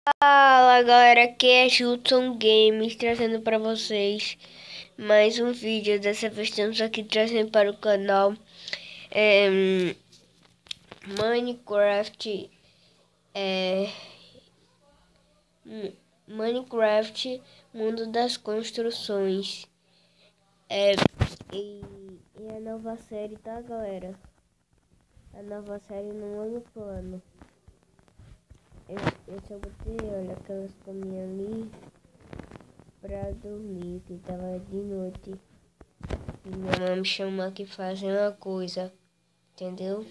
Fala galera, aqui é Judson Games trazendo para vocês mais um vídeo. Dessa vez estamos aqui trazendo para o canal Minecraft Minecraft Mundo das Construções. E a nova série, tá galera? A nova série no ano plano. Eu só botei, olha, aquelas caminhas ali pra dormir, que tava de noite. E minha mãe me chamou aqui fazer uma coisa, entendeu?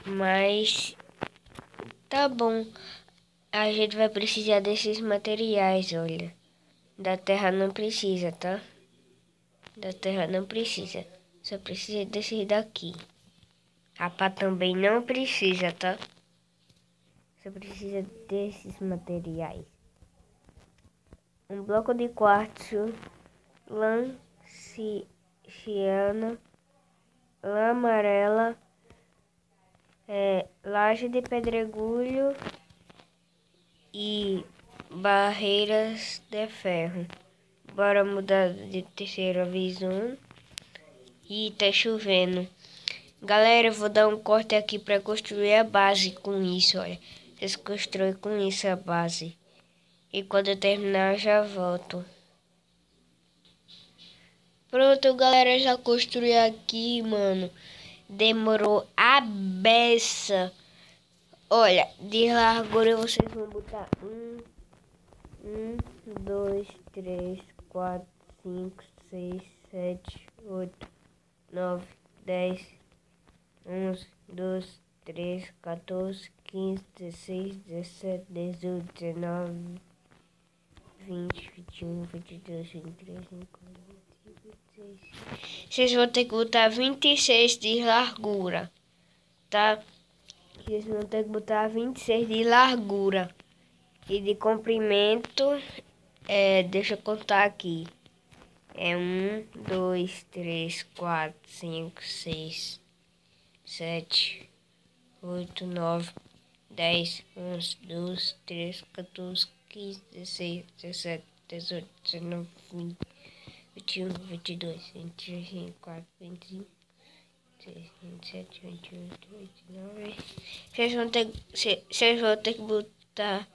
Mas tá bom, a gente vai precisar desses materiais, olha. Da terra não precisa, tá? Da terra não precisa, só precisa desses daqui. A pá também não precisa, tá? Só precisa desses materiais. Um bloco de quartzo, lã ciana, lã amarela, laje de pedregulho e barreiras de ferro. Bora mudar de terceira visão. E tá chovendo. Galera, eu vou dar um corte aqui para construir a base com isso, olha. Vocês constroem com isso a base. E quando eu terminar, eu já volto. Pronto, galera, já construí aqui, mano. Demorou a beça. Olha, de largura vocês vão botar 1, 2, 3, 4, 5, 6, 7, 8, 9, 10, 11, 12, 13, 14, 15, 16, 17, 18, 19, 20, 21, 22, 23, 24, 25, 26. Vocês vão ter que botar 26 de largura, tá? Vocês vão ter que botar 26 de largura. E de comprimento, deixa eu contar aqui. 1, 2, 3, 4, 5, 6, 7, 8, 9, 10, 11, 12, 13, 14, 15, 16, 17, 18, 19, 20, 21, 22, 23, 24, 25, 26, 27, 28, 29. Vocês vão ter que botar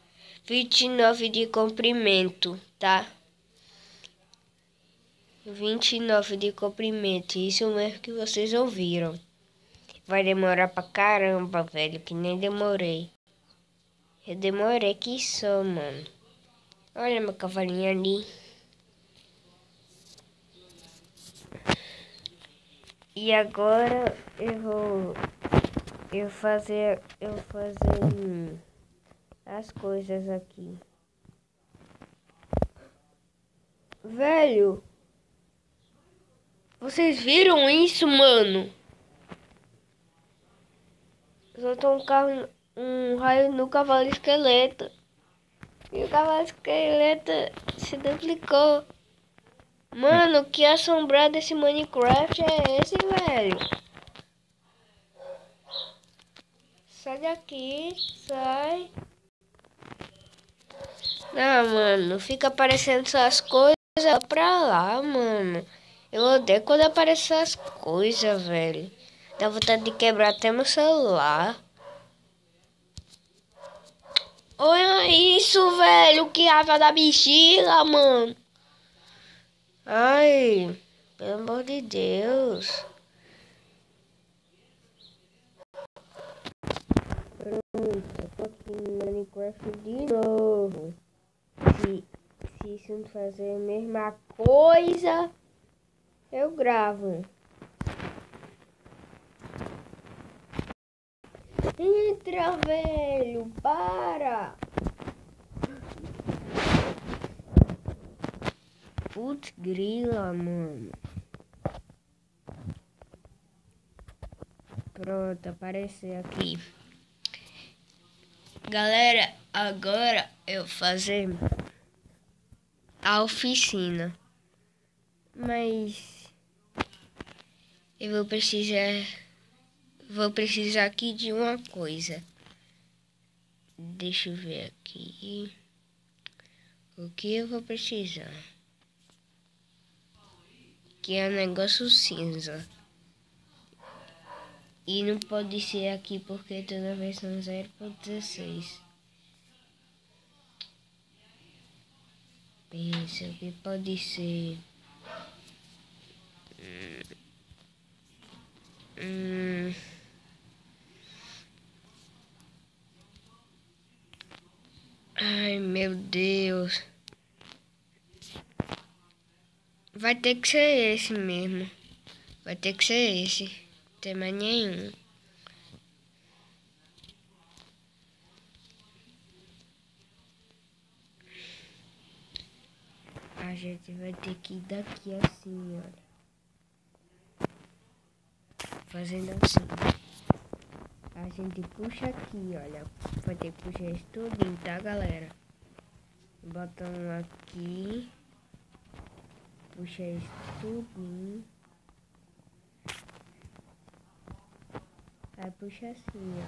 29 de comprimento, tá? 29 de comprimento, isso mesmo que vocês ouviram. Vai demorar pra caramba, velho, que nem demorei. Eu demorei que só, mano. Olha meu cavalinho ali. E agora eu fazer as coisas aqui. Velho, vocês viram isso, mano? Soltou um raio no cavalo esqueleto. E o cavalo esqueleto se duplicou. Mano, que assombrado esse Minecraft é esse, velho? Sai daqui, sai. Não, mano, fica aparecendo essas coisas pra lá, mano. Eu odeio quando aparecem essas coisas, velho. Dá vontade de quebrar até meu celular. Olha isso, velho. Que raiva da bexiga, mano. Ai, pelo amor de Deus. Pronto, eu tô aqui no Minecraft de novo. Se isso não fazer a mesma coisa, eu gravo. Entra, velho, para. Putz, grila, mano. Pronto, apareceu aqui. Galera, agora eu vou fazer a oficina. Mas eu vou precisar aqui de uma coisa. Deixa eu ver aqui. O que eu vou precisar? Que é um negócio cinza. E não pode ser aqui porque estou na versão 0.16. Pensa o que pode ser. Ai, meu Deus. Vai ter que ser esse mesmo. Vai ter que ser esse. Não tem mais nenhum. A gente vai ter que ir daqui assim, olha. Fazendo assim. A gente puxa aqui, olha. Vai ter que puxar isso tudinho, tá, galera? Bota um aqui. Puxa isso tudinho. Aí puxa assim, ó.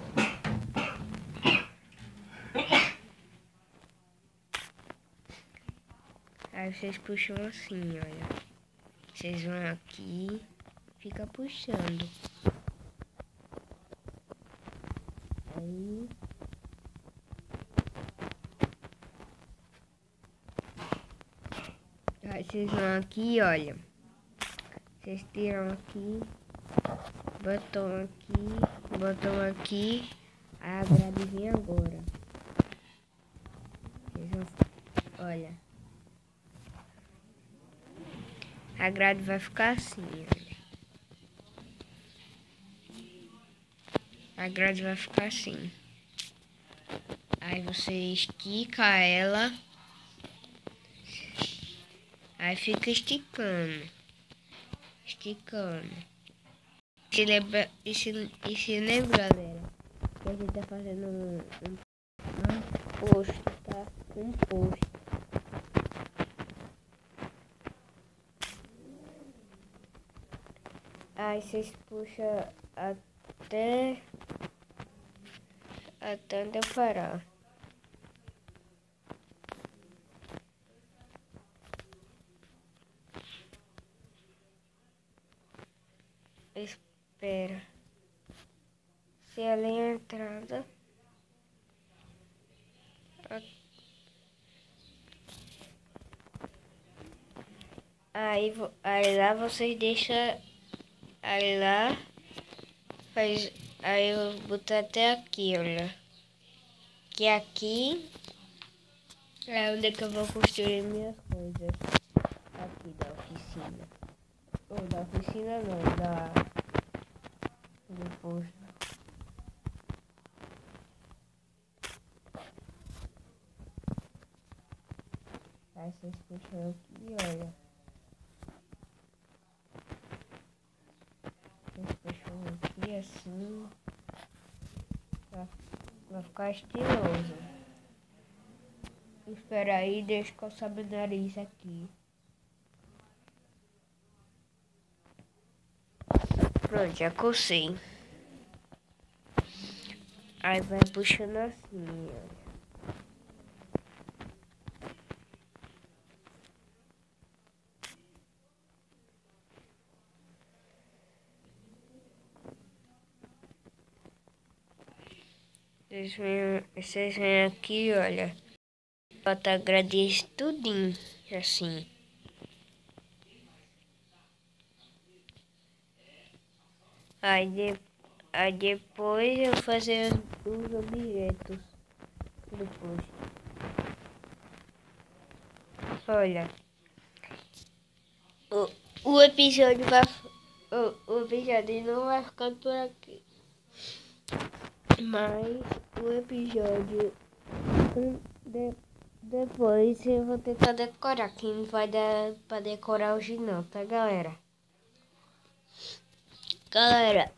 Aí vocês puxam assim, olha. Vocês vão aqui, fica puxando. Aí vocês vão aqui, olha. Vocês tiram aqui, botam aqui. Aí a grade vem agora. Vocês vão, olha. A grade vai ficar assim, olha. A grade vai ficar assim. Aí você estica ela. Aí fica esticando. E se lembra, galera, que a gente tá fazendo um posto, tá? Um posto. Aí vocês puxam até onde eu parar. Espera. Se ela é a entrada. Aí lá vocês deixam. Aí lá faz. Aí eu boto até aqui, olha. Que aqui é onde que eu vou construir minhas coisas. Aqui da oficina. Ou da oficina não, do posto. Aí vocês puxam aqui, olha. Vocês puxam aqui assim. Vai ficar estiloso. Espera aí, deixa eu coçar meu nariz aqui. Pronto, já cocei. Aí vai puxando assim, olha. Vocês vêm aqui, olha. Bota a grade tudinho, assim. Aí depois eu fazer os objetos depois. Olha. O episódio vai... O episódio não vai ficar por aqui. Mas o episódio depois eu vou tentar decorar, que não vai dar pra decorar hoje não, tá, galera? Galera,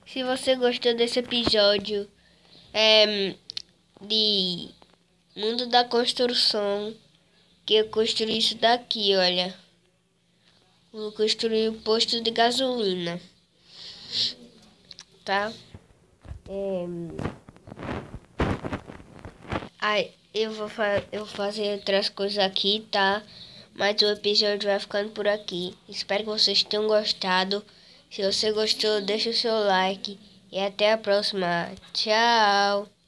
se você gostou desse episódio de Mundo da Construção, que eu construí isso daqui, olha. Vou construir um posto de gasolina, tá? Aí eu vou fazer outras coisas aqui, tá? Mas o episódio vai ficando por aqui. Espero que vocês tenham gostado. Se você gostou, deixa o seu like. E até a próxima. Tchau!